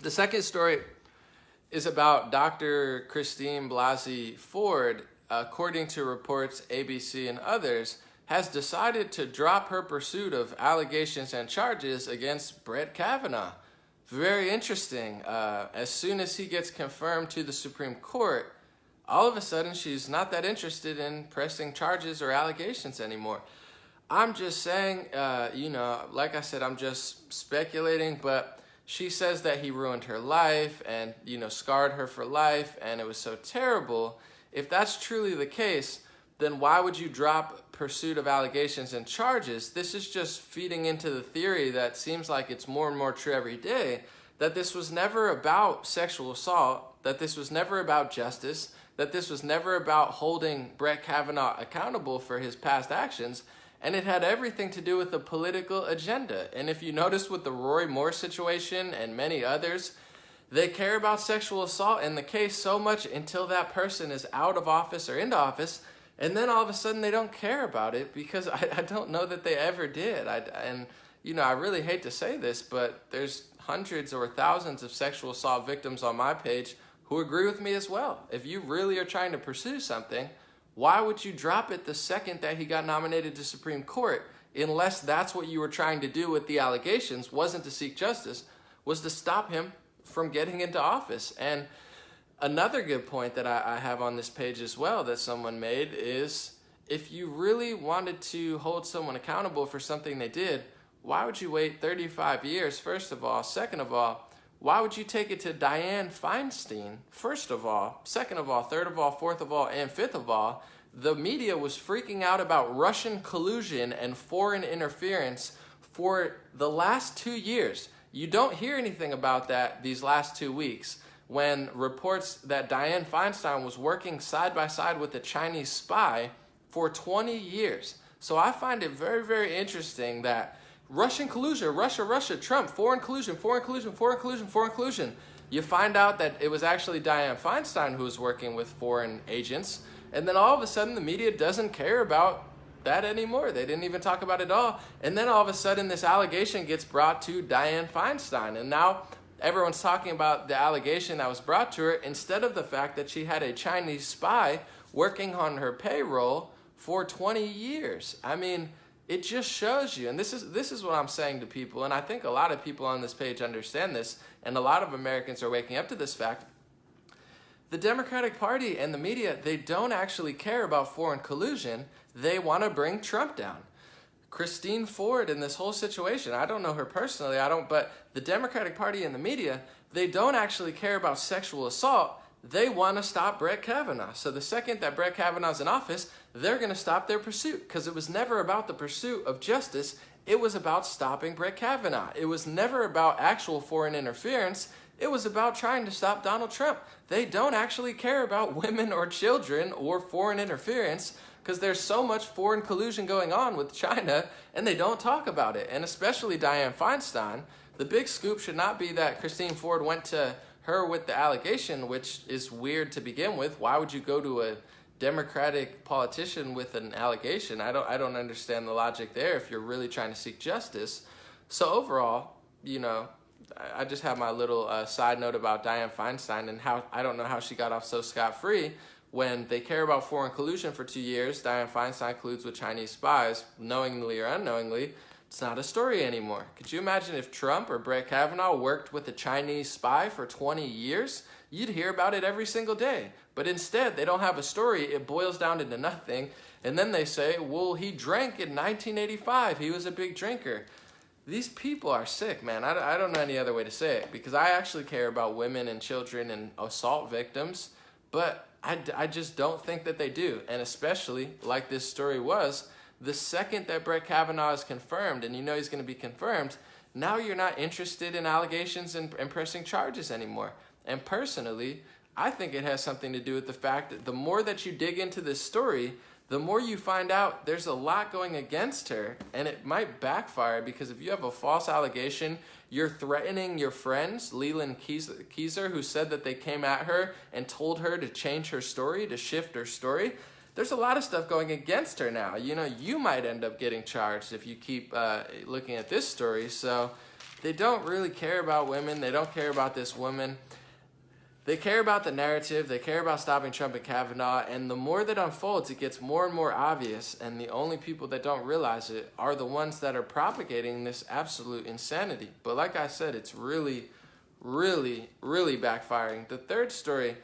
The second story is about Dr. Christine Blasey Ford, according to reports ABC and others, has decided to drop her pursuit of allegations and charges against Brett Kavanaugh. Very interesting. As soon as he gets confirmed to the Supreme Court, all of a sudden she's not that interested in pressing charges or allegations anymore. I'm just saying, like I said, I'm just speculating, but she says that he ruined her life and, scarred her for life, and it was so terrible. If that's truly the case, then why would you drop pursuit of allegations and charges? This is just feeding into the theory that seems like it's more and more true every day, that this was never about sexual assault, that this was never about justice, that this was never about holding Brett Kavanaugh accountable for his past actions, and it had everything to do with a political agenda. And if you notice with the Roy Moore situation and many others, they care about sexual assault in the case so much until that person is out of office or into office, and then all of a sudden they don't care about it because I don't know that they ever did. I really hate to say this, but there's hundreds or thousands of sexual assault victims on my page who agree with me as well. If you really are trying to pursue something, why would you drop it the second that he got nominated to Supreme Court, unless that's what you were trying to do with the allegations, wasn't to seek justice, was to stop him from getting into office? And another good point that I have on this page as well that someone made is, if you really wanted to hold someone accountable for something they did, why would you wait 35 years, first of all? Second of all, why would you take it to Dianne Feinstein, first of all? Second of all, third of all, fourth of all, and fifth of all, the media was freaking out about Russian collusion and foreign interference for the last 2 years. You don't hear anything about that these last 2 weeks, when reports that Dianne Feinstein was working side by side with a Chinese spy for 20 years. So I find it very, very interesting that Russian collusion, Russia, Trump, foreign collusion. You find out that it was actually Dianne Feinstein who was working with foreign agents, and then all of a sudden the media doesn't care about that anymore. They didn't even talk about it at all. And then all of a sudden this allegation gets brought to Dianne Feinstein, and now everyone's talking about the allegation that was brought to her instead of the fact that she had a Chinese spy working on her payroll for 20 years. I mean, it just shows you, and this is what I'm saying to people, and I think a lot of people on this page understand this, and a lot of Americans are waking up to this fact. The Democratic Party and the media, they don't actually care about foreign collusion. They want to bring Trump down. Christine Ford in this whole situation, I don't know her personally, but the Democratic Party and the media, they don't actually care about sexual assault. They want to stop Brett Kavanaugh. So the second that Brett Kavanaugh's in office, they're going to stop their pursuit, because it was never about the pursuit of justice. It was about stopping Brett Kavanaugh. It was never about actual foreign interference. It was about trying to stop Donald Trump. They don't actually care about women or children or foreign interference, because there's so much foreign collusion going on with China, and they don't talk about it. And especially Dianne Feinstein, the big scoop should not be that Christine Ford went to her with the allegation, which is weird to begin with. Why would you go to a Democratic politician with an allegation? I don't understand the logic there if you're really trying to seek justice. So overall, I just have my little side note about Dianne Feinstein and how I don't know how she got off so scot-free when they care about foreign collusion for 2 years. Dianne Feinstein colludes with Chinese spies, knowingly or unknowingly. It's not a story anymore. Could you imagine if Trump or Brett Kavanaugh worked with a Chinese spy for 20 years? You'd hear about it every single day. But instead, they don't have a story. It boils down into nothing. And then they say, well, he drank in 1985. He was a big drinker. These people are sick, man. I don't know any other way to say it, because I actually care about women and children and assault victims, but I just don't think that they do. And especially, like this story was, the second that Brett Kavanaugh is confirmed, and he's going to be confirmed, now you're not interested in allegations and pressing charges anymore. And personally, I think it has something to do with the fact that the more that you dig into this story, the more you find out there's a lot going against her, and it might backfire, because if you have a false allegation, you're threatening your friends, Leland Keyser, who said that they came at her and told her to change her story, to shift her story. There's a lot of stuff going against her now. You might end up getting charged if you keep looking at this story. So they don't really care about women. They don't care about this woman. They care about the narrative. They care about stopping Trump and Kavanaugh. And the more that unfolds, it gets more and more obvious. And the only people that don't realize it are the ones that are propagating this absolute insanity. But like I said, it's really, really, really backfiring. The third story